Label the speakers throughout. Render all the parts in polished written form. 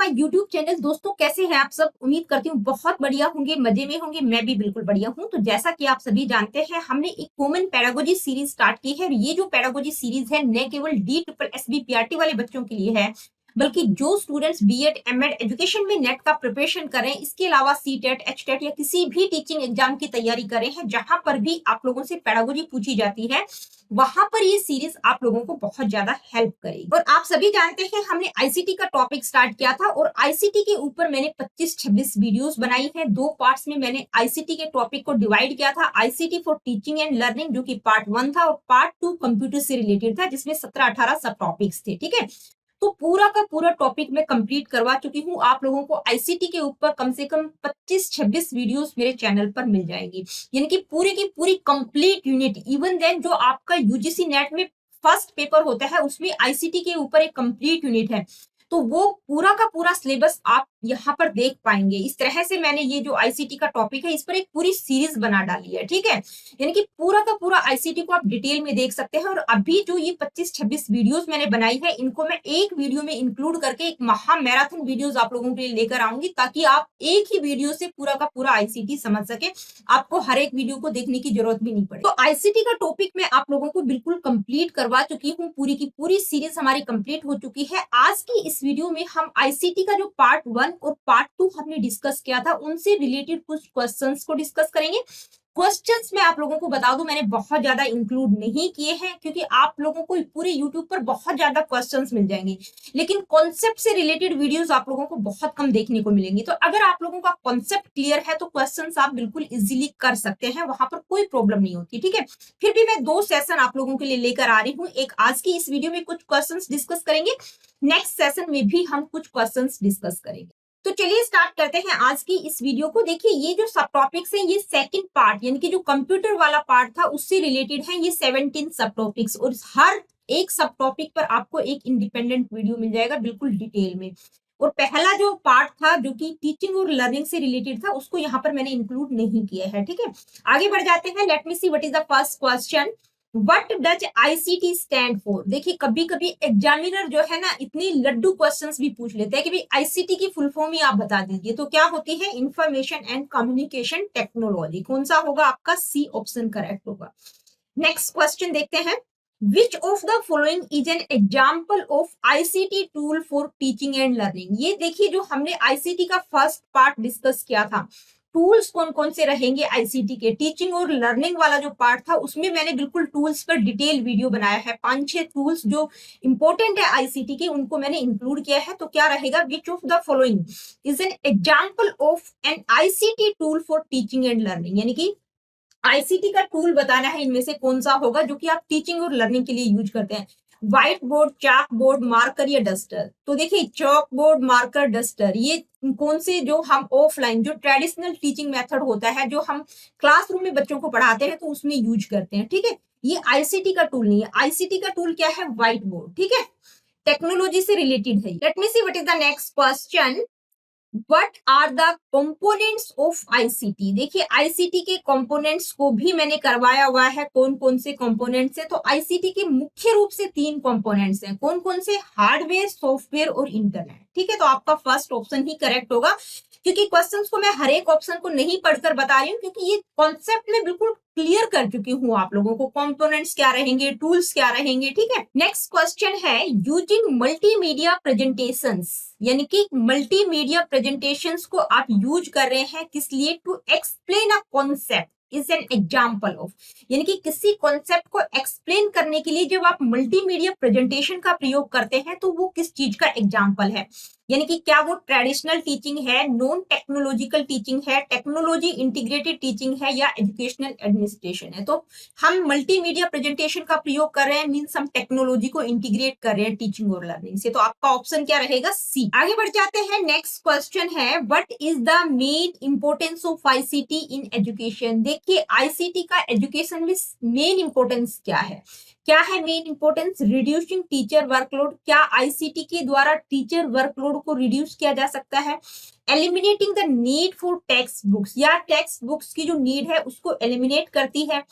Speaker 1: My YouTube channel. दोस्तों कैसे हैं आप सब? उम्मीद करती हूँ बहुत बढ़िया होंगे, मजे में होंगे। मैं भी बिल्कुल बढ़िया हूँ। तो जैसा कि आप सभी जानते हैं, हमने एक कॉमन पेडागोजी सीरीज स्टार्ट की है। ये जो पेडागोजी सीरीज है न केवल DSSB वाले बच्चों के लिए है, बल्कि जो स्टूडेंट्स बीएड एमएड एजुकेशन में नेट का प्रिपरेशन करें, इसके अलावा सीटेट एचटेट या किसी भी टीचिंग एग्जाम की तैयारी करें हैं, जहां पर भी आप लोगों से पेडागोजी पूछी जाती है, वहां पर ये सीरीज आप लोगों को बहुत ज्यादा हेल्प करेगी। और आप सभी जानते हैं हमने आईसीटी का टॉपिक स्टार्ट किया था और आईसीटी के ऊपर मैंने 25-26 वीडियोस बनाई है। 2 पार्ट्स में मैंने आईसीटी के टॉपिक को डिवाइड किया था। ICT for teaching and learning जो कि पार्ट 1 था और पार्ट 2 कंप्यूटर से रिलेटेड था, जिसमें 17-18 सब टॉपिक्स थे। ठीक है, तो पूरा का पूरा टॉपिक मैं कंप्लीट करवा चुकी हूँ। आप लोगों को आईसीटी के ऊपर कम से कम 25-26 वीडियोस मेरे चैनल पर मिल जाएंगी, यानी कि पूरी की पूरी कंप्लीट यूनिट। इवन देन जो आपका यूजीसी नेट में फर्स्ट पेपर होता है, उसमें आईसीटी के ऊपर एक कंप्लीट यूनिट है, तो वो पूरा का पूरा सिलेबस आप यहाँ पर देख पाएंगे। इस तरह से मैंने ये जो आईसीटी का टॉपिक है, इस पर एक पूरी सीरीज बना डाली है। ठीक है, यानी कि पूरा का पूरा आईसीटी को आप डिटेल में देख सकते हैं। और अभी जो ये 25-26 वीडियोस मैंने बनाई है, इनको मैं एक वीडियो में इंक्लूड करके एक महा मैराथन वीडियोस आप लोगों के लिए लेकर आऊंगी, ताकि आप एक ही वीडियो से पूरा का पूरा आईसीटी समझ सके, आपको हर एक वीडियो को देखने की जरूरत भी नहीं पड़े। तो आईसीटी का टॉपिक मैं आप लोगों को बिल्कुल कंप्लीट करवा चुकी हूँ। पूरी की पूरी सीरीज हमारी कंप्लीट हो चुकी है। आज की इस वीडियो में हम आईसीटी का जो पार्ट 1 और पार्ट 2 हमने डिस्कस किया था, उनसे रिलेटेड कुछ क्वेश्चंस को डिस्कस करेंगे। क्वेश्चंस मैं आप लोगों को बता दूं, मैंने बहुत ज्यादा इंक्लूड नहीं किए हैं, क्योंकि आप लोगों को पूरे यूट्यूब पर बहुत ज्यादा क्वेश्चंस मिल जाएंगे, लेकिन कॉन्सेप्ट से रिलेटेड वीडियोस आप लोगों को बहुत कम देखने को मिलेंगी। तो अगर आप लोगों का कॉन्सेप्ट क्लियर है तो क्वेश्चंस आप बिल्कुल इजीली कर सकते हैं, वहां पर कोई प्रॉब्लम नहीं होती। ठीक है, फिर भी मैं 2 सेशन आप लोगों के लिए लेकर आ रही हूँ। एक आज की इस वीडियो में कुछ क्वेश्चंस डिस्कस करेंगे, नेक्स्ट सेशन में भी हम कुछ क्वेश्चंस डिस्कस करेंगे। तो चलिए स्टार्ट करते हैं आज की इस वीडियो को। देखिए, ये जो सब टॉपिक्स हैं, ये सेकंड पार्ट यानी कि जो कंप्यूटर वाला पार्ट था उससे रिलेटेड है। ये 17 सब टॉपिक्स, और हर एक सब टॉपिक पर आपको एक इंडिपेंडेंट वीडियो मिल जाएगा बिल्कुल डिटेल में। और पहला जो पार्ट था जो कि टीचिंग और लर्निंग से रिलेटेड था, उसको यहाँ पर मैंने इंक्लूड नहीं किया है। ठीक है, आगे बढ़ जाते हैं। Let me see what is the first question. What does ICT stand for? देखिए, कभी कभी एग्जामिनर जो है ना, इतनी लड्डू क्वेश्चंस भी पूछ लेते हैं कि भाई आईसीटी की फुल फॉर्म ही आप बता दीजिए। तो क्या होती है? Information and communication technology. कौन सा होगा आपका? सी ऑप्शन करेक्ट होगा। नेक्स्ट क्वेश्चन देखते हैं। विच of the following is an example of ICT tool for teaching and learning? ये देखिए, जो हमने आईसीटी का फर्स्ट पार्ट डिस्कस किया था, टूल्स कौन कौन से रहेंगे आईसीटी के, टीचिंग और लर्निंग वाला जो पार्ट था, उसमें मैंने बिल्कुल टूल्स पर डिटेल वीडियो बनाया है। 5-6 टूल्स जो इंपॉर्टेंट है आईसीटी के, उनको मैंने इंक्लूड किया है। तो क्या रहेगा? Which of the following is an example of an ICT tool for teaching and learning, यानी कि आईसीटी का टूल बताना है, इनमें से कौन सा होगा जो कि आप टीचिंग और लर्निंग के लिए यूज करते हैं। व्हाइट बोर्ड, चाक बोर्ड, मार्कर या डस्टर? तो देखिए, चॉक बोर्ड, मार्कर, डस्टर, ये कौन से जो हम ऑफलाइन जो ट्रेडिशनल टीचिंग मेथड होता है, जो हम क्लासरूम में बच्चों को पढ़ाते हैं, तो उसमें यूज करते हैं। ठीक है, ये आईसीटी का टूल नहीं है। आईसीटी का टूल क्या है? White board. ठीक है, टेक्नोलॉजी से रिलेटेड है। Let me see what is the next question. What are the components of ICT? देखिए, आईसीटी के कंपोनेंट्स को भी मैंने करवाया हुआ है। कौन कौन से कंपोनेंट्स है? तो आईसीटी के मुख्य रूप से 3 कंपोनेंट्स हैं। कौन कौन से? हार्डवेयर, सॉफ्टवेयर और इंटरनेट। ठीक है, तो आपका फर्स्ट ऑप्शन ही करेक्ट होगा, क्योंकि क्वेश्चंस को मैं हर एक ऑप्शन को नहीं पढ़कर बता रही हूँ, क्योंकि ये कॉन्सेप्ट में बिल्कुल क्लियर कर चुकी हूँ आप लोगों को। कंपोनेंट्स क्या रहेंगे, टूल्स क्या रहेंगे। ठीक है, नेक्स्ट क्वेश्चन है। यूजिंग मल्टीमीडिया प्रेजेंटेशंस, यानी कि मल्टीमीडिया प्रेजेंटेशंस को आप यूज कर रहे हैं किस लिए? To explain a concept is an example of, यानी कि किसी कॉन्सेप्ट को एक्सप्लेन करने के लिए जब आप मल्टीमीडिया प्रेजेंटेशन का प्रयोग करते हैं, तो वो किस चीज का एग्जाम्पल है? यानी कि क्या वो ट्रेडिशनल टीचिंग है, नॉन टेक्नोलॉजिकल टीचिंग है, टेक्नोलॉजी इंटीग्रेटेड टीचिंग है, या एजुकेशनल एडमिनिस्ट्रेशन है? तो हम मल्टीमीडिया प्रेजेंटेशन का प्रयोग कर रहे हैं, मींस हम टेक्नोलॉजी को इंटीग्रेट कर रहे हैं टीचिंग और लर्निंग से। तो आपका ऑप्शन क्या रहेगा? सी। आगे बढ़ जाते हैं। नेक्स्ट क्वेश्चन है। What is the main importance of ICT in education? देखिए, आईसीटी का एजुकेशन में मेन इंपोर्टेंस क्या है? क्या है main importance? Reducing teacher workload. क्या आईसीटी के द्वारा टीचर वर्कलोड को रिड्यूस किया जा सकता है? Eliminating the need for text books, या टेक्स्ट बुक्स की जो नीड है उसको एलिमिनेट करती है।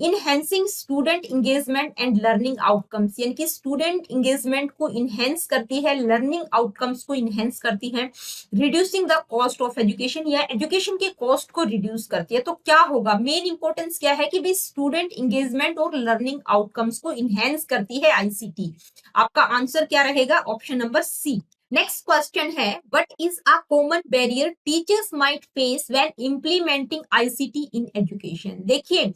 Speaker 1: Enhancing student engagement and learning outcomes, यानी कि स्टूडेंट इंगेजमेंट को इनहेंस करती है, लर्निंग आउटकम्स को इनहेंस करती है। Reducing the cost of education, या एजुकेशन के कॉस्ट को रिड्यूस करती है। तो क्या होगा, मेन इंपॉर्टेंस क्या है कि भाई स्टूडेंट इंगेजमेंट और लर्निंग आउटकम्स को इनहेंस करती है आईसीटी। आपका आंसर क्या रहेगा, option number C. Next question है, what is a common barrier teachers might face when implementing ICT in education. देखिए,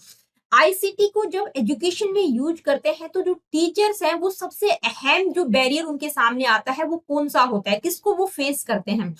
Speaker 1: आईसीटी को जब एजुकेशन में यूज करते हैं तो जो टीचर्स हैं वो सबसे अहम जो बैरियर उनके सामने आता है वो कौन सा होता है, किसको वो फेस करते हैं।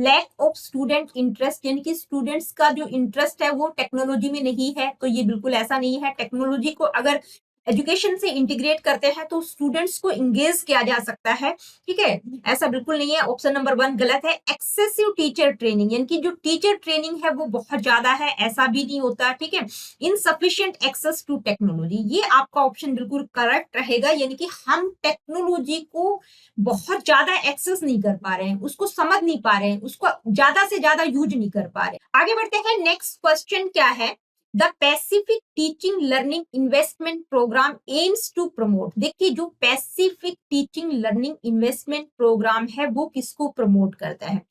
Speaker 1: लैक ऑफ स्टूडेंट इंटरेस्ट, यानी कि स्टूडेंट्स का जो इंटरेस्ट है वो टेक्नोलॉजी में नहीं है। तो ये बिल्कुल ऐसा नहीं है, टेक्नोलॉजी को अगर एजुकेशन से इंटीग्रेट करते हैं तो स्टूडेंट्स को इंगेज किया जा सकता है, ठीक है, ऐसा बिल्कुल नहीं है। ऑप्शन नंबर 1 गलत है। एक्सेसिव टीचर ट्रेनिंग, यानी कि जो टीचर ट्रेनिंग है वो बहुत ज्यादा है, ऐसा भी नहीं होता, ठीक है। इनसफिशिएंट एक्सेस टू टेक्नोलॉजी, ये आपका ऑप्शन बिल्कुल करेक्ट रहेगा, यानी कि हम टेक्नोलॉजी को बहुत ज्यादा एक्सेस नहीं कर पा रहे हैं, उसको समझ नहीं पा रहे हैं, उसको ज्यादा से ज्यादा यूज नहीं कर पा रहे। आगे बढ़ते हैं, नेक्स्ट क्वेश्चन क्या है, the Pacific teaching learning investment program aims to promote. देखिए, जो Pacific teaching learning investment program है वो किसको प्रमोट करता है।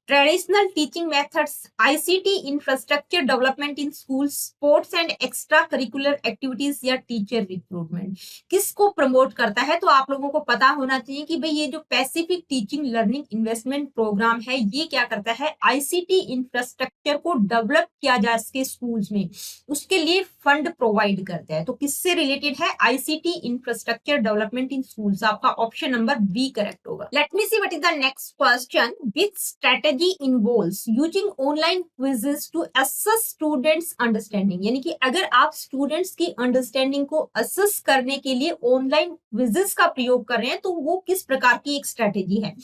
Speaker 1: Traditional teaching methods, ICT infrastructure development in school, sports and extra curricular activities, या टीचर रिक्रूटमेंट, किसको प्रमोट करता है। तो आप लोगों को पता होना चाहिए कि भाई ये जो Pacific teaching learning investment program है ये क्या करता है, आईसीटी इंफ्रास्ट्रक्चर को डेवलप किया जा सके स्कूल्स में, उसके लिए फंड प्रोवाइड करता है। तो किससे रिलेटेड है, आईसीटी इंफ्रास्ट्रक्चर डेवलपमेंट इन स्कूल्स। आपका ऑप्शन नंबर बी करेक्ट होगा। Let me see what is the next question, which strategy involves using online quizzes to assess students understanding, यानी कि अगर आप स्टूडेंट्स की अंडरस्टैंडिंग को असेस करने के लिए ऑनलाइन क्विजेस का प्रयोग कर रहे हैं तो वो किस प्रकार की एक स्ट्रेटेजी है।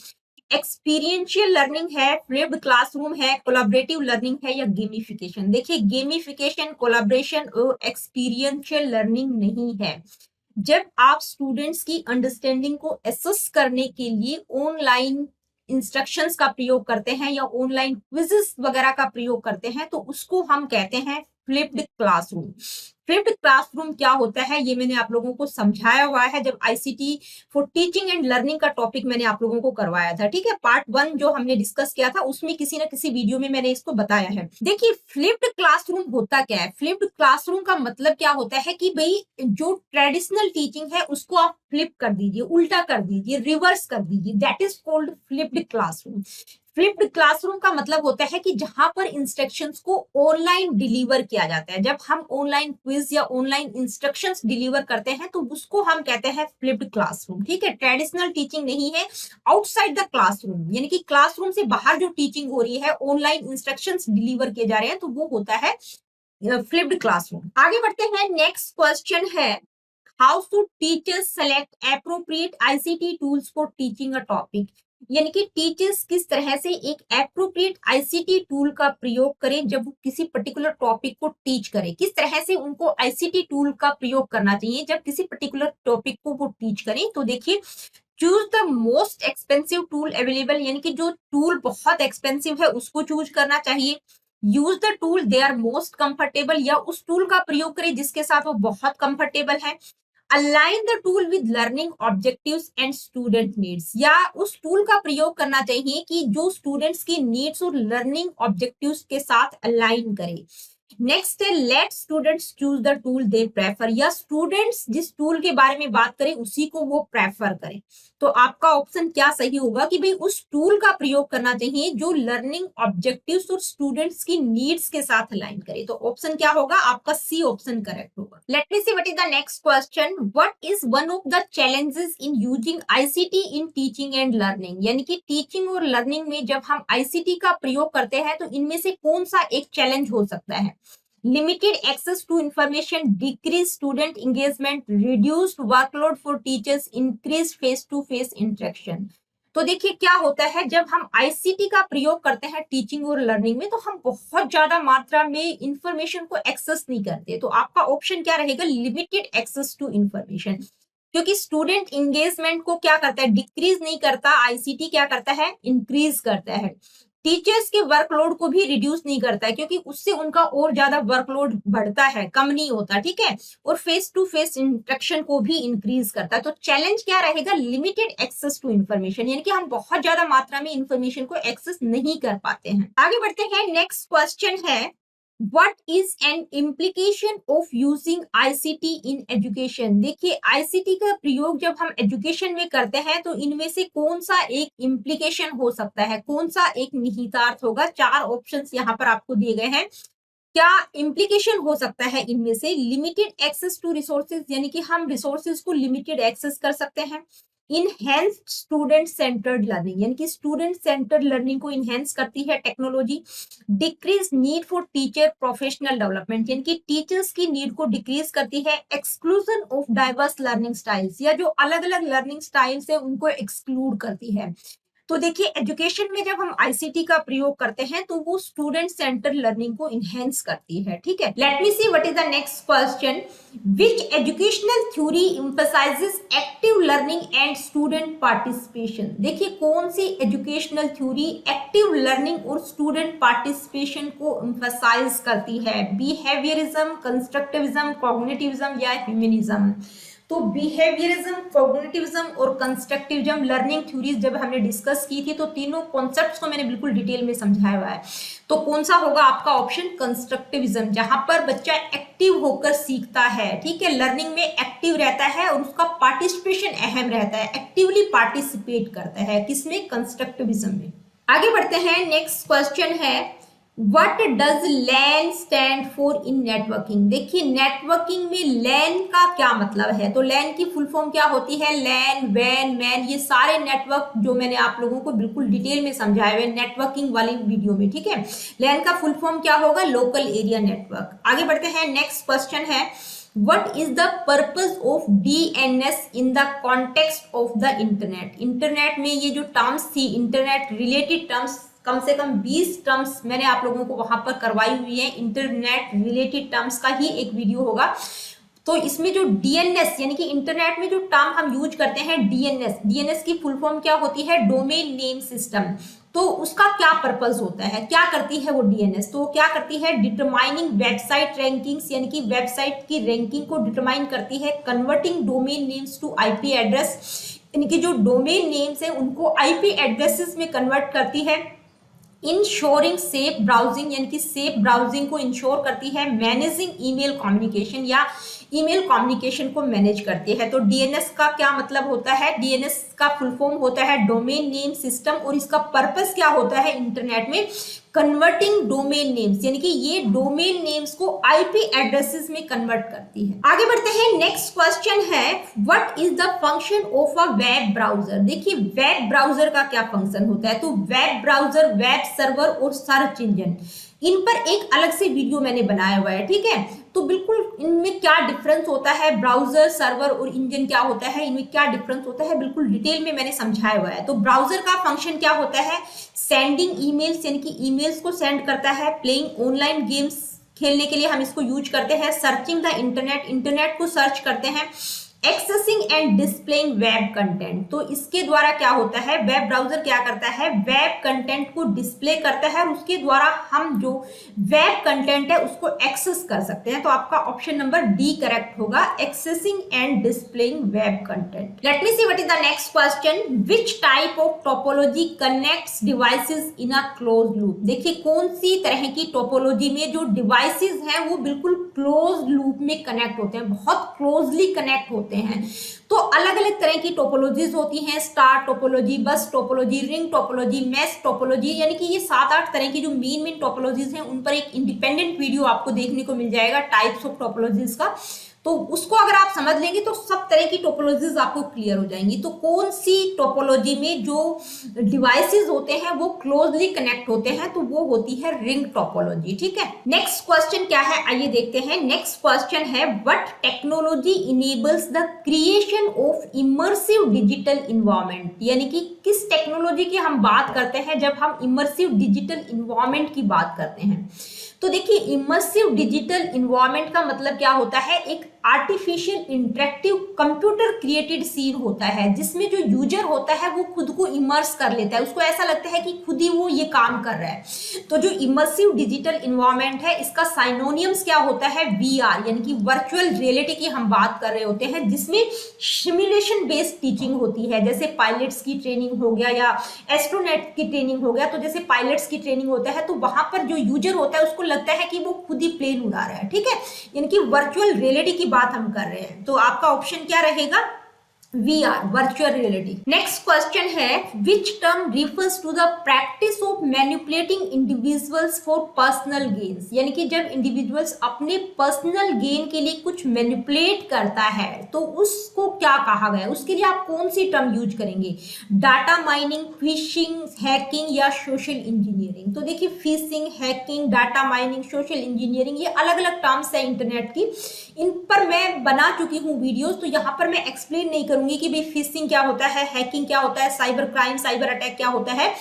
Speaker 1: एक्सपीरियंशियल लर्निंग है, फ्लिप्ड क्लासरूम है, कोलैबोरेटिव लर्निंग है, या गेमिफिकेशन। देखिए, गेमिफिकेशन, कोलैबोरेशन और एक्सपीरियंशियल लर्निंग नहीं है। जब आप स्टूडेंट्स की अंडरस्टैंडिंग को असेस करने के लिए ऑनलाइन इंस्ट्रक्शंस का प्रयोग करते हैं या ऑनलाइन क्विजेस वगैरह का प्रयोग करते हैं तो उसको हम कहते हैं फ्लिप्ड क्लासरूम। फ्लिप्ड क्लासरूम क्या होता है ये मैंने आप लोगों को समझाया हुआ है जब ICT for teaching and learning का टॉपिक मैंने आप लोगों को करवाया था, ठीक है। पार्ट 1 जो हमने डिस्कस किया था उसमें किसी ना किसी वीडियो में मैंने इसको बताया है। देखिए, फ्लिप्ड क्लासरूम होता क्या है, फ्लिप्ड क्लासरूम का मतलब क्या होता है कि भाई जो ट्रेडिशनल टीचिंग है उसको आप फ्लिप कर दीजिए, उल्टा कर दीजिए, रिवर्स कर दीजिए, that is called flipped classroom. Flipped classroom का मतलब होता है कि जहां पर इंस्ट्रक्शंस को ऑनलाइन डिलीवर किया जाता है। जब हम ऑनलाइन क्विज या ऑनलाइन इंस्ट्रक्शंस डिलीवर करते हैं तो उसको हम कहते हैं फ्लिप्ड क्लासरूम, ठीक है। ट्रेडिशनल टीचिंग नहीं है, आउटसाइड द क्लासरूम, यानी कि क्लासरूम से बाहर जो टीचिंग हो रही है, ऑनलाइन इंस्ट्रक्शंस डिलीवर किए जा रहे हैं तो वो होता है फ्लिप्ड क्लासरूम। आगे बढ़ते हैं, नेक्स्ट क्वेश्चन है, how should teachers select appropriate ICT tools for teaching a topic. यानी कि टीचर्स किस तरह से एक एप्रोप्रिएट आईसीटी टूल का प्रयोग करें जब वो किसी पर्टिकुलर टॉपिक को टीच करें, किस तरह से उनको आईसीटी टूल का प्रयोग करना चाहिए जब किसी पर्टिकुलर टॉपिक को वो टीच करें। तो देखिए, choose the most expensive tool available, यानी कि जो टूल बहुत एक्सपेंसिव है उसको चूज करना चाहिए। Use the tool they are most comfortable, या उस टूल का प्रयोग करें जिसके साथ वो बहुत कंफर्टेबल है। Align the tool with learning objectives and student needs, या उस टूल का प्रयोग करना चाहिए कि जो स्टूडेंट्स की नीड्स और लर्निंग ऑब्जेक्टिव्स के साथ अलाइन करे। नेक्स्ट है, let students choose the tool they prefer, या स्टूडेंट्स जिस टूल के बारे में बात करें उसी को वो प्रेफर करें। तो आपका ऑप्शन क्या सही होगा कि भाई उस टूल का प्रयोग करना चाहिए जो लर्निंग ऑब्जेक्टिव्स और स्टूडेंट्स की नीड्स के साथ अलाइन करे। तो ऑप्शन क्या होगा, आपका सी ऑप्शन करेक्ट होगा। Let me see what is the next question, what is one of the challenges in using ICT in teaching and learning. यानी कि टीचिंग और लर्निंग में जब हम आईसीटी का प्रयोग करते हैं तो इनमें से कौन सा एक चैलेंज हो सकता है। Limited access to information, decrease student engagement, reduced workload for teachers, increase face to face interaction. तो देखिए क्या होता है, जब हम आईसीटी का प्रयोग करते हैं टीचिंग और लर्निंग में तो हम बहुत ज्यादा मात्रा में इंफॉर्मेशन को एक्सेस नहीं करते। तो आपका ऑप्शन क्या रहेगा, लिमिटेड एक्सेस टू इंफॉर्मेशन, क्योंकि स्टूडेंट एंगेजमेंट को क्या करता है, डिक्रीज नहीं करता, आईसीटी क्या करता है, इंक्रीज करता है। टीचर्स के वर्कलोड को भी रिड्यूस नहीं करता है, क्योंकि उससे उनका और ज्यादा वर्कलोड बढ़ता है, कम नहीं होता, ठीक है। और फेस टू फेस इंटरेक्शन को भी इंक्रीज करता है। तो चैलेंज क्या रहेगा? लिमिटेड एक्सेस टू इन्फॉर्मेशन, यानी कि हम बहुत ज्यादा मात्रा में इंफॉर्मेशन को एक्सेस नहीं कर पाते हैं। आगे बढ़ते हैं, नेक्स्ट क्वेश्चन है What is an implication of using ICT in education? देखिए, ICT का प्रयोग जब हम एजुकेशन में करते हैं तो इनमें से कौन सा एक इम्प्लीकेशन हो सकता है, कौन सा एक निहितार्थ होगा? 4 ऑप्शंस यहाँ पर आपको दिए गए हैं। क्या इम्प्लीकेशन हो सकता है इनमें से? लिमिटेड एक्सेस टू रिसोर्सेज, यानी कि हम रिसोर्सेज को लिमिटेड एक्सेस कर सकते हैं। इनहेंस्ड स्टूडेंट सेंटर्ड लर्निंग, यानी कि स्टूडेंट सेंटर्ड लर्निंग को इनहेंस करती है technology. Decrease need for teacher professional development, यानी कि टीचर्स की नीड को डिक्रीज करती है। Exclusion of diverse learning styles, या जो अलग अलग लर्निंग स्टाइल्स है उनको एक्सक्लूड करती है। तो देखिए, एजुकेशन में जब हम आईसीटी का प्रयोग करते हैं तो वो स्टूडेंट सेंटर लर्निंग को इनहेंस करती है, ठीक है। Let me see what is the next question. Which educational theory emphasises active learning and student participation? देखिए, कौन सी एजुकेशनल थ्योरी एक्टिव लर्निंग और स्टूडेंट पार्टिसिपेशन को एम्फसाइज करती है? बिहेवियरिज्म, कंस्ट्रक्टिविज्म, कॉग्निटिविज्म या ह्यूमनिज्म? तो बिहेवियरिज्म, कॉग्निटिविज्म और कंस्ट्रक्टिविज्म लर्निंग थ्योरीज जब हमने डिस्कस की थी तो तीनों कॉन्सेप्ट्स को मैंने बिल्कुल डिटेल में समझाया हुआ है। तो कौन सा होगा आपका ऑप्शन? कंस्ट्रक्टिविज्म, जहां पर बच्चा एक्टिव होकर सीखता है, ठीक है, लर्निंग में एक्टिव रहता है और उसका पार्टिसिपेशन अहम रहता है, एक्टिवली पार्टिसिपेट करता है। किसमें? कंस्ट्रक्टिविज्म में। आगे बढ़ते हैं, नेक्स्ट क्वेश्चन है What does LAN stand for in networking? देखिए, नेटवर्किंग में LAN का क्या मतलब है? तो LAN की फुल फॉर्म क्या होती है? LAN, WAN, MAN, ये सारे नेटवर्क जो मैंने आप लोगों को बिल्कुल डिटेल में समझाए हुए नेटवर्किंग वाली वीडियो में, ठीक है। LAN का फुल फॉर्म क्या होगा? Local area network. आगे बढ़ते हैं, नेक्स्ट क्वेश्चन है What is the purpose of DNS in the context of the internet? Internet में ये जो टर्म्स थी, इंटरनेट रिलेटेड टर्म्स, कम से कम 20 टर्म्स मैंने आप लोगों को वहां पर करवाई हुई है। इंटरनेट रिलेटेड टर्म्स का ही एक वीडियो होगा। तो इसमें जो डीएनएस, यानी कि इंटरनेट में जो टर्म हम यूज करते हैं डीएनएस की फुल फॉर्म क्या होती है? Domain name system. तो उसका क्या पर्पस होता है, क्या करती है वो डीएनएस? तो क्या करती है? डिटरमाइनिंग वेबसाइट रैंकिंग्स, यानी कि वेबसाइट की रैंकिंग को डिटरमाइन करती है। Converting domain names to IP address, यानी कि जो डोमेन नेम्स है उनको आईपी एड्रेसेस में कन्वर्ट करती है। इंश्योरिंग सेफ ब्राउजिंग, यानी कि सेफ ब्राउजिंग को इंश्योर करती है। मैनेजिंग ईमेल कम्युनिकेशन, या ईमेल कम्युनिकेशन को मैनेज करती है। तो डीएनएस का क्या मतलब होता है? डीएनएस का फुल फॉर्म होता है डोमेन नेम सिस्टम, और इसका पर्पस क्या होता है इंटरनेट में? कन्वर्टिंग डोमेन नेम्स, यानी कि ये डोमेन नेम्स को आईपी एड्रेसेस में कन्वर्ट करती है। आगे बढ़ते हैं, नेक्स्ट क्वेश्चन है what is the function of a web browser? देखिए, वेब ब्राउजर का क्या फंक्शन होता है? तो वेब ब्राउजर, वेब सर्वर और सर्च इंजन, इन पर एक अलग से वीडियो मैंने बनाया हुआ है, ठीक है। तो बिल्कुल इनमें क्या डिफरेंस होता है, ब्राउजर, सर्वर और इंजन क्या होता है, इनमें क्या डिफरेंस होता है, बिल्कुल डिटेल में मैंने समझाया हुआ है। तो ब्राउजर का फंक्शन क्या होता है? सेंडिंग ईमेल्स, यानी कि ईमेल्स को सेंड करता है। प्लेइंग ऑनलाइन गेम्स, खेलने के लिए हम इसको यूज करते हैं। सर्चिंग द इंटरनेट, इंटरनेट को सर्च करते हैं। Accessing and displaying web content, तो इसके द्वारा क्या होता है? वेब ब्राउजर क्या करता है? वेब कंटेंट को डिस्प्ले करता है और उसके द्वारा हम जो वेब कंटेंट है उसको एक्सेस कर सकते हैं। तो आपका ऑप्शन नंबर डी करेक्ट होगा, accessing and displaying web content. Let me see what is the next question. Which type of topology connects devices in a close loop? देखिए, कौन सी तरह की टोपोलॉजी में जो डिवाइसेस हैं वो बिल्कुल क्लोज लूप में कनेक्ट होते हैं, बहुत क्लोजली कनेक्ट होते हैं। तो अलग अलग तरह की टोपोलॉजीज होती हैं, स्टार टोपोलॉजी, बस topology, ring topology, mesh topology, यानी कि ये 7-8 तरह की जो मेन टोपोलॉजीज हैं उन पर एक इंडिपेंडेंट वीडियो आपको देखने को मिल जाएगा टाइप्स ऑफ टोपोलॉजीज का। तो उसको अगर आप समझ लेंगे तो सब तरह की टोपोलॉजीज आपको क्लियर हो जाएंगी। तो कौन सी टोपोलॉजी में जो डिवाइसेस होते हैं वो क्लोजली कनेक्ट होते हैं, तो वो होती है रिंग टोपोलॉजी, ठीक है। नेक्स्ट क्वेश्चन क्या है, आइए देखते हैं। नेक्स्ट क्वेश्चन है what technology enables the creation of immersive digital environment? यानी कि किस टेक्नोलॉजी की हम बात करते हैं जब हम इमर्सिव डिजिटल इन्वायरमेंट की बात करते हैं? तो देखिए, इमर्सिव डिजिटल इन्वायरमेंट का मतलब क्या होता है? एक artificial interactive computer created scene होता है, जिसमें जो यूजर होता है वो खुद को इमर्स कर लेता है, उसको ऐसा लगता है कि खुद ही वो ये काम कर रहा है। तो जो इमर्सिव डिजिटल इन्वायरमेंट है, इसका साइनोनियम्स क्या होता है, वीआर, यानी कि वर्चुअल रियलिटी की हम बात कर रहे होते हैं, जिसमें सिमुलेशन बेस्ड टीचिंग होती है। जैसे पायलट्स की ट्रेनिंग हो गया या एस्ट्रोनॉट की ट्रेनिंग हो गया, तो जैसे पायलट्स की ट्रेनिंग होता है तो वहां पर जो यूजर होता है उसको लगता है कि वो खुद ही प्लेन उड़ा रहा है, ठीक है, यानी कि वर्चुअल रियलिटी की बात हम कर रहे हैं। तो आपका ऑप्शन क्या रहेगा, VR, virtual reality. Next question है, which term refers to the practice of manipulating individuals for personal gains, यानी कि जब इंडिविजुअल्स अपने पर्सनल गेन के लिए कुछ मैनिपुलेट करता है तो उसको क्या कहा गया, उसके लिए आप कौन सी टर्म यूज करेंगे, डाटा माइनिंग, फिशिंग, हैकिंग या सोशल इंजीनियरिंग। तो देखिए, fishing, hacking, data mining, social engineering, ये अलग अलग टर्म्स है इंटरनेट की, इन पर मैं बना चुकी हूँ वीडियोस, तो यहाँ पर मैं एक्सप्लेन नहीं करूंगी कि भाई फिशिंग क्या होता है, हैकिंग क्या होता है, साइबर क्राइम, साइबर अटैक क्या होता है।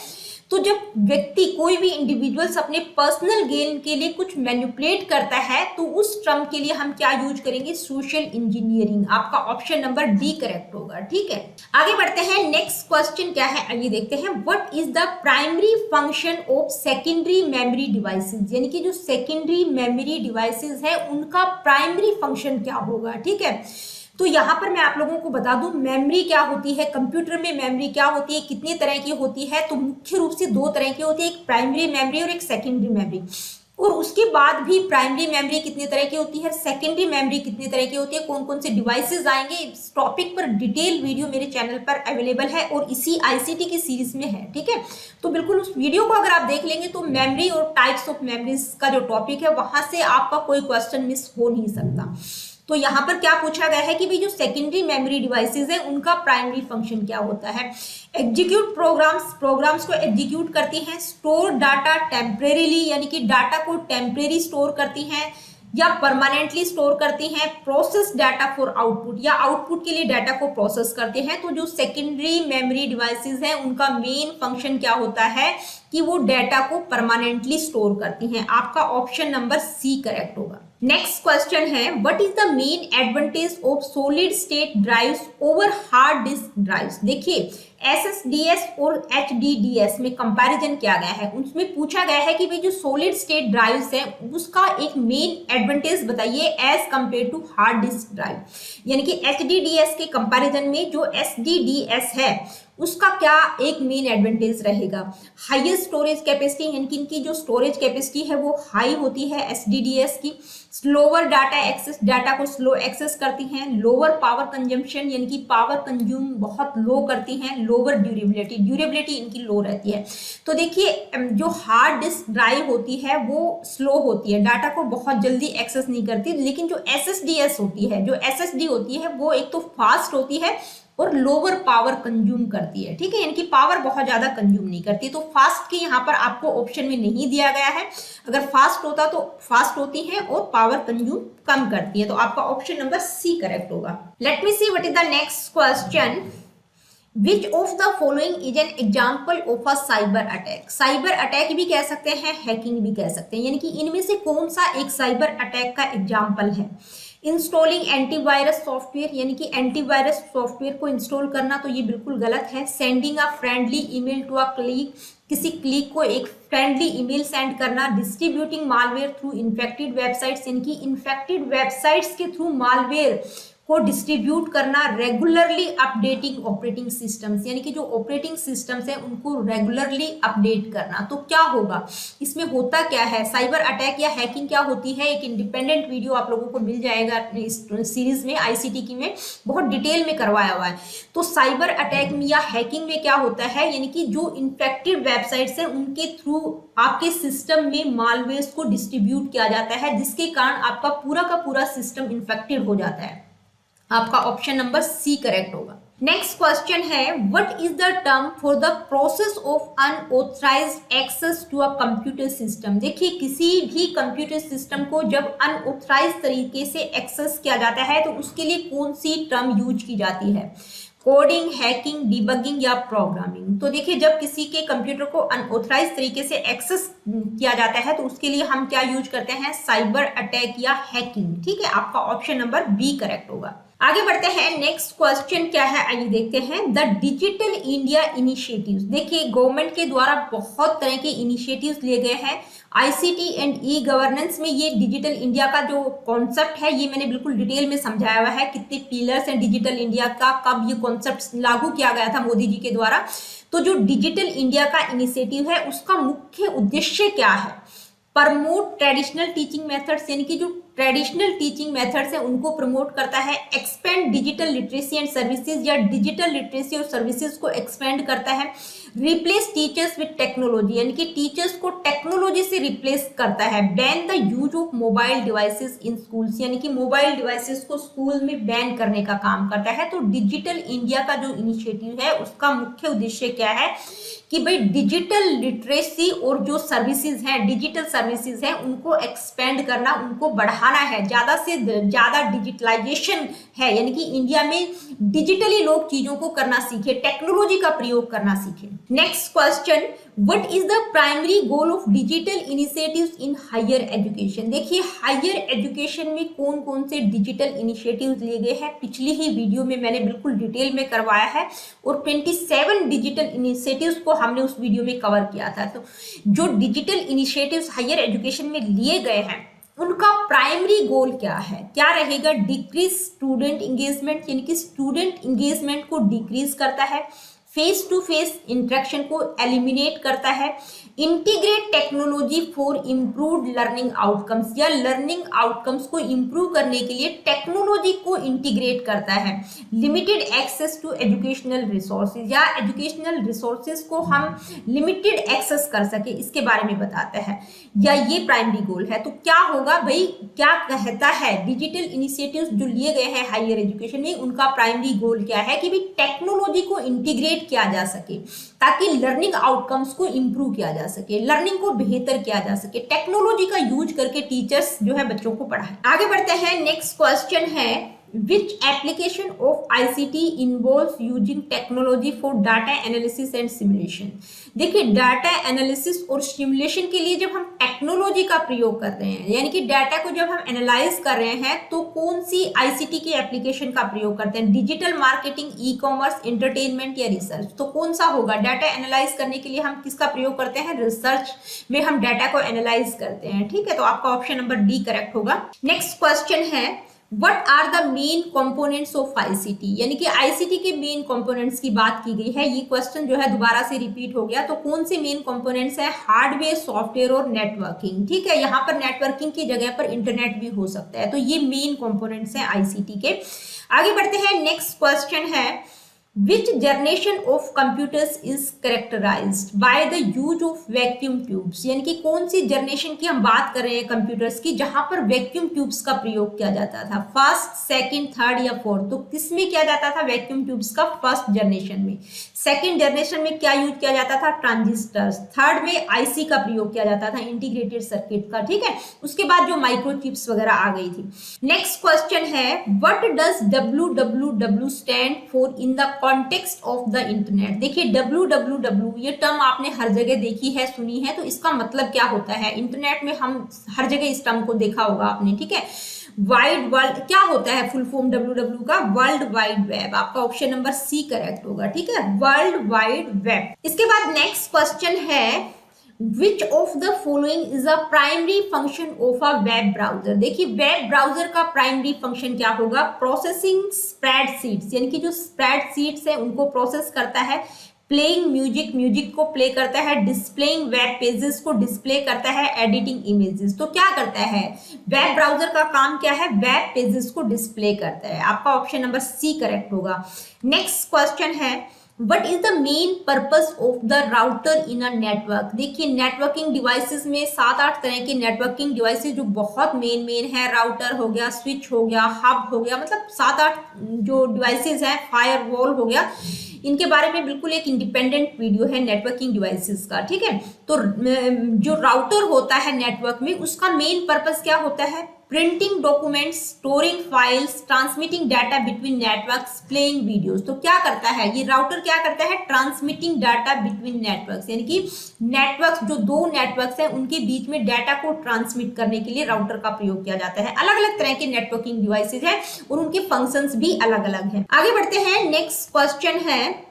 Speaker 1: तो जब व्यक्ति, कोई भी इंडिविजुअल्स अपने पर्सनल गेन के लिए कुछ मैनिपुलेट करता है तो उस टर्म के लिए हम क्या यूज करेंगे, सोशल इंजीनियरिंग। आपका ऑप्शन नंबर डी करेक्ट होगा, ठीक है। आगे बढ़ते हैं, नेक्स्ट क्वेश्चन क्या है आइए देखते हैं, what is the primary function of secondary memory devices, यानी कि जो सेकेंडरी मेमोरी डिवाइसेस है उनका प्राइमरी फंक्शन क्या होगा, ठीक है। तो यहाँ पर मैं आप लोगों को बता दूं, मेमोरी क्या होती है, कंप्यूटर में मेमोरी क्या होती है, कितने तरह की होती है, तो मुख्य रूप से दो तरह की होती है, एक प्राइमरी मेमोरी और एक सेकेंडरी मेमोरी। और उसके बाद भी प्राइमरी मेमोरी कितने तरह की होती है, सेकेंडरी मेमोरी कितने तरह की होती है, कौन कौन से डिवाइसेस आएंगे, इस टॉपिक पर डिटेल वीडियो मेरे चैनल पर अवेलेबल है और इसी आईसीटी की सीरीज में है, ठीक है। तो बिल्कुल उस वीडियो को अगर आप देख लेंगे तो मेमोरी और टाइप्स ऑफ मेमोरीज का जो टॉपिक है वहां से आपका कोई क्वेश्चन मिस हो नहीं सकता। तो यहाँ पर क्या पूछा गया है कि भाई जो सेकेंडरी मेमोरी डिवाइसेस है उनका प्राइमरी फंक्शन क्या होता है, एग्जीक्यूट प्रोग्राम्स को एग्जीक्यूट करती हैं, स्टोर डाटा टेम्परेरीली, यानी कि डाटा को टेम्परेरी स्टोर करती हैं या परमानेंटली स्टोर करती हैं, प्रोसेस डाटा फॉर आउटपुट, या आउटपुट के लिए डाटा को प्रोसेस करते हैं। तो जो सेकेंडरी मेमोरी डिवाइसेस हैं उनका मेन फंक्शन क्या होता है कि वो डाटा को परमानेंटली स्टोर करती हैं। आपका ऑप्शन नंबर सी करेक्ट होगा। नेक्स्ट क्वेश्चन है, what is the main advantage of solid state drives over hard disk drives. देखिए, SSDs और HDDs में कंपैरिजन किया गया है, उसमें पूछा गया है कि भाई जो सॉलिड स्टेट ड्राइव्स है उसका एक मेन एडवांटेज बताइए as compare to hard disk drive, यानी कि HDDs के कंपैरिजन में जो SSDs है उसका क्या एक मेन एडवांटेज रहेगा, हाईएस्ट स्टोरेज कैपेसिटी, यानी कि इनकी जो स्टोरेज कैपेसिटी है वो हाई होती है SSDs की, स्लोअर डाटा एक्सेस, डाटा को स्लो एक्सेस करती हैं, लोअर पावर कंजम्पशन, यानी कि पावर कंज्यूम बहुत लो करती हैं, लोअर ड्यूरेबिलिटी इनकी लो रहती है। तो देखिए, जो हार्ड डिस्क ड्राइव होती है वो स्लो होती है, डाटा को बहुत जल्दी एक्सेस नहीं करती, लेकिन जो SSDs होती है, जो SSD होती है वो एक तो फास्ट होती है और लोअर पावर कंज्यूम करती है, ठीक है, यानी कि पावर बहुत ज्यादा कंज्यूम नहीं करती। तो फास्ट की यहाँ पर आपको ऑप्शन में नहीं दिया गया है, अगर फास्ट होता तो फास्ट होती है और पावर कंज्यूम कम करती है। तो आपका ऑप्शन नंबर सी करेक्ट होगा। Let me see what is the next question, which of the following is an example of a cyber attack. Cyber attack भी कह सकते हैं, हैकिंग भी कह सकते हैं, यानी कि इनमें से कौन सा एक साइबर अटैक का एग्जाम्पल है। इंस्टॉलिंग एंटीवायरस सॉफ्टवेयर, यानी कि एंटीवायरस सॉफ्टवेयर को इंस्टॉल करना, तो ये बिल्कुल गलत है। Sending a friendly email to a clique, किसी क्लिक को एक फ्रेंडली ईमेल सेंड करना। Distributing malware through infected websites, यानी कि इन्फेक्टेड वेबसाइट्स के थ्रू मालवेयर को डिस्ट्रीब्यूट करना। रेगुलरली अपडेटिंग ऑपरेटिंग सिस्टम्स, यानी कि जो ऑपरेटिंग सिस्टम्स है उनको रेगुलरली अपडेट करना। तो क्या होगा इसमें, होता क्या है, साइबर अटैक या हैकिंग क्या होती है, एक इंडिपेंडेंट वीडियो आप लोगों को मिल जाएगा इस सीरीज में, आईसीटी की में बहुत डिटेल में करवाया हुआ है। तो साइबर अटैक में या हैकिंग में क्या होता है, यानी कि जो इन्फेक्टेड वेबसाइट्स है उनके थ्रू आपके सिस्टम में मालवेयर्स को डिस्ट्रीब्यूट किया जाता है, जिसके कारण आपका पूरा का पूरा सिस्टम इन्फेक्टेड हो जाता है। आपका ऑप्शन नंबर सी करेक्ट होगा। नेक्स्ट क्वेश्चन है, what is the term for the process of unauthorised access to a computer system. देखिए, किसी भी कंप्यूटर सिस्टम को जब अनऑथराइज्ड तरीके से एक्सेस किया जाता है तो उसके लिए कौन सी टर्म यूज की जाती है, कोडिंग, हैकिंग, डिबगिंग या प्रोग्रामिंग। तो देखिए जब किसी के कंप्यूटर को अनऑथराइज तरीके से एक्सेस किया जाता है तो उसके लिए हम क्या यूज करते हैं, साइबर अटैक या हैकिंग। ठीक है, आपका ऑप्शन नंबर बी करेक्ट होगा। आगे बढ़ते हैं, नेक्स्ट क्वेश्चन क्या है आइए देखते हैं। द डिजिटल इंडिया इनिशिएटिव्स, देखिए गवर्नमेंट के द्वारा बहुत तरह के इनिशिएटिव्स लिए गए हैं आईसीटी एंड ई गवर्नेंस में। ये डिजिटल इंडिया का जो कॉन्सेप्ट है ये मैंने बिल्कुल डिटेल में समझाया हुआ है, कितने पिलर्स हैं डिजिटल इंडिया का, कब ये कॉन्सेप्ट लागू किया गया था मोदी जी के द्वारा। तो जो डिजिटल इंडिया का इनिशिएटिव है उसका मुख्य उद्देश्य क्या है, प्रमोट ट्रेडिशनल टीचिंग मेथड्स, यानी कि जो ट्रेडिशनल टीचिंग मेथड्स है उनको प्रमोट करता है, expand digital literacy and services या डिजिटल लिटरेसी और सर्विसेज को एक्सपेंड करता है, रिप्लेस टीचर्स विद टेक्नोलॉजी, यानी कि टीचर्स को टेक्नोलॉजी से रिप्लेस करता है, ban the use of mobile devices in schools, यानी कि मोबाइल डिवाइसेस को स्कूल में बैन करने का काम करता है। तो डिजिटल इंडिया का जो इनिशिएटिव है उसका मुख्य उद्देश्य क्या है कि भाई डिजिटल लिटरेसी और जो सर्विसेज हैं, डिजिटल सर्विसेज हैं, उनको एक्सपेंड करना, उनको बढ़ाना है, ज्यादा से ज्यादा डिजिटलाइजेशन है, यानी कि इंडिया में डिजिटली लोग चीजों को करना सीखे, टेक्नोलॉजी का प्रयोग करना सीखे। Next question, what is the primary goal of digital initiatives in higher education. देखिए हायर एजुकेशन में कौन कौन से डिजिटल इनिशिएटिव्स लिए गए हैं, पिछली ही वीडियो में मैंने बिल्कुल डिटेल में करवाया है और 27 डिजिटल इनिशिएटिव्स को हमने उस वीडियो में कवर किया था। तो जो डिजिटल इनिशिएटिव्स हायर एजुकेशन में लिए गए हैं उनका प्राइमरी गोल क्या है, क्या रहेगा, डिक्रीज स्टूडेंट इंगेजमेंट, यानी कि स्टूडेंट इंगेजमेंट को डिक्रीज करता है, फेस टू फेस इंटरेक्शन को एलिमिनेट करता है, integrate technology for improved learning outcomes, या लर्निंग आउटकम्स को इम्प्रूव करने के लिए टेक्नोलॉजी को इंटीग्रेट करता है, limited access to educational resources, या एजुकेशनल रिसोर्सेज को हम लिमिटेड एक्सेस कर सके इसके बारे में बताता है, या ये प्राइमरी गोल है। तो क्या होगा भाई, क्या कहता है डिजिटल इनिशिएटिव्स जो लिए गए हैं हायर एजुकेशन में उनका प्राइमरी गोल क्या है कि भाई टेक्नोलॉजी को इंटीग्रेट किया जा सके ताकि लर्निंग आउटकम्स को इंप्रूव किया जा सके, लर्निंग को बेहतर किया जा सके, टेक्नोलॉजी का यूज करके टीचर्स जो है बच्चों को पढ़ाएं। आगे बढ़ते हैं, नेक्स्ट क्वेश्चन है which application of ICT involves using technology for data analysis and simulation। देखिए डाटा एनालिसिस और सिमुलेशन के लिए जब हम टेक्नोलॉजी का प्रयोग कर रहे हैं, यानी कि डाटा को जब हम एनालाइज कर रहे हैं तो कौन सी आईसीटी की एप्लीकेशन का प्रयोग करते हैं, digital marketing, e commerce, entertainment या रिसर्च। तो कौन सा होगा, डाटा एनालाइज करने के लिए हम किसका प्रयोग करते हैं, रिसर्च में हम डाटा को एनालाइज करते हैं। ठीक है, तो आपका ऑप्शन नंबर डी करेक्ट होगा। नेक्स्ट क्वेश्चन है What are the main components of ICT, यानी कि ICT के मेन कंपोनेंट्स की बात की गई है। ये क्वेश्चन जो है दोबारा से रिपीट हो गया। तो कौन से मेन कंपोनेंट्स है, हार्डवेयर, सॉफ्टवेयर और नेटवर्किंग। ठीक है, यहाँ पर नेटवर्किंग की जगह पर इंटरनेट भी हो सकता है। तो ये मेन कंपोनेंट्स है ICT के। आगे बढ़ते हैं, नेक्स्ट क्वेश्चन है Which generation of computers is characterized by the use of vacuum tubes, यानी कि कौन सी जनरेशन की हम बात कर रहे हैं कंप्यूटर्स की जहां पर वैक्यूम ट्यूब्स का प्रयोग किया जाता था, फर्स्ट, सेकंड, थर्ड या फोर्थ। तो किसमें किया जाता था वैक्यूम ट्यूब्स का, फर्स्ट जनरेशन में। सेकंड जनरेशन में क्या यूज किया जाता था, ट्रांजिस्टर्स। थर्ड में आईसी का प्रयोग किया जाता था, इंटीग्रेटेड सर्किट का। ठीक है, उसके बाद जो माइक्रोचिप्स वगैरह आ गई थी। नेक्स्ट क्वेश्चन है what does www stand for in the context of the internet. देखिए www ये टर्म आपने हर जगह देखी है, सुनी है, तो इसका मतलब क्या होता है, इंटरनेट में हम हर जगह इस टर्म को देखा होगा आपने। ठीक है, वाइड वर्ल्ड क्या होता है, फुल फॉर्म www का, वर्ल्ड वाइड वेब। आपका ऑप्शन नंबर सी करेक्ट होगा। ठीक है, वर्ल्ड वाइड वेब। इसके बाद नेक्स्ट क्वेश्चन है Which of the following is a primary function of a web browser। देखिए वेब ब्राउजर का प्राइमरी फंक्शन क्या होगा, प्रोसेसिंग स्प्रेडशीट्स, यानी कि जो स्प्रेडशीट्स है उनको प्रोसेस करता है, प्लेइंग म्यूजिक, म्यूजिक को प्ले करता है, डिस्प्लेइंग वेब पेजेस को डिस्प्ले करता है, एडिटिंग इमेजेस। तो क्या करता है वेब ब्राउजर का काम, क्या है, वेब पेजेस को डिस्प्ले करता है। आपका ऑप्शन नंबर सी करेक्ट होगा। नेक्स्ट क्वेश्चन है What is the main purpose of the router in a network। देखिए नेटवर्किंग डिवाइसेस में 7-8 तरह के नेटवर्किंग डिवाइसेस जो बहुत मेन है, राउटर हो गया, स्विच हो गया, हब हो गया, मतलब 7-8 जो डिवाइसेस हैं, फायरवॉल हो गया, इनके बारे में बिल्कुल एक इंडिपेंडेंट वीडियो है नेटवर्किंग डिवाइसेस का। ठीक है, तो जो राउटर होता है नेटवर्क में उसका मेन पर्पस क्या होता है, printing documents, storing files, transmitting data between networks, playing videos. तो क्या करता है ये राउटर, क्या करता है, ट्रांसमिटिंग डाटा बिटवीन नेटवर्क्स, यानी कि नेटवर्क्स, जो दो नेटवर्क्स हैं उनके बीच में डाटा को ट्रांसमिट करने के लिए राउटर का प्रयोग किया जाता है। अलग अलग तरह के नेटवर्किंग डिवाइसेज हैं और उनके फंक्शंस भी अलग अलग हैं। आगे बढ़ते हैं, नेक्स्ट क्वेश्चन है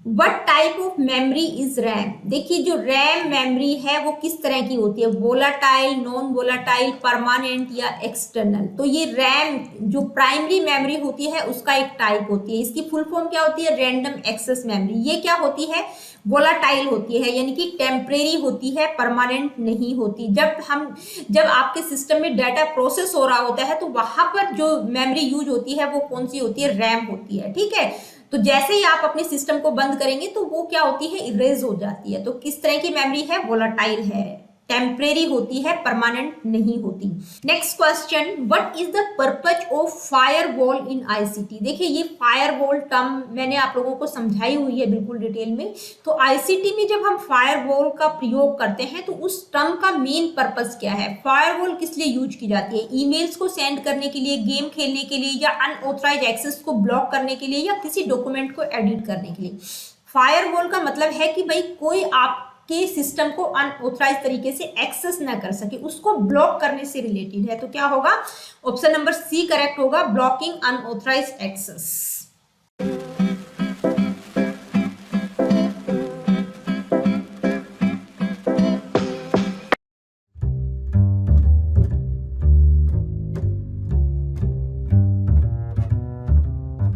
Speaker 1: What type of memory is RAM. देखिए जो रैम मेमोरी है वो किस तरह की होती है, वोलाटाइल, नॉन वोलाटाइल, परमानेंट या एक्सटर्नल। तो ये रैम जो प्राइमरी मेमोरी होती है उसका एक टाइप होती है, इसकी फुल फॉर्म क्या होती है, रैंडम एक्सेस मेमोरी। ये क्या होती है, वोलाटाइल होती है, यानी कि टेम्परेरी होती है, परमानेंट नहीं होती। जब आपके सिस्टम में डाटा प्रोसेस हो रहा होता है तो वहां पर जो मेमोरी यूज होती है वो कौन सी होती है, रैम होती है। ठीक है, तो जैसे ही आप अपने सिस्टम को बंद करेंगे तो वो क्या होती है, इरेज हो जाती है। तो किस तरह की मेमोरी है, वोलाटाइल है, टेम्परेरी होती है, परमानेंट नहीं होती। Next question, what is the purpose of firewall in ICT. देखिए ये फायरवॉल टर्म मैंने आप लोगों को समझाई हुई है बिल्कुल डिटेल में। तो आईसीटी में जब हम फायरवॉल का प्रयोग करते हैं तो उस टर्म का मेन पर्पज क्या है, फायरवॉल किस लिए यूज की जाती है, ईमेल्स को सेंड करने के लिए, गेम खेलने के लिए, या अनऑथराइज्ड एक्सेस को ब्लॉक करने के लिए, या किसी डॉक्यूमेंट को एडिट करने के लिए। फायरवॉल का मतलब है कि भाई कोई आप के सिस्टम को अनऑथराइज तरीके से एक्सेस ना कर सके, उसको ब्लॉक करने से रिलेटेड है। तो क्या होगा, ऑप्शन नंबर सी करेक्ट होगा, ब्लॉकिंग अनऑथराइज्ड एक्सेस।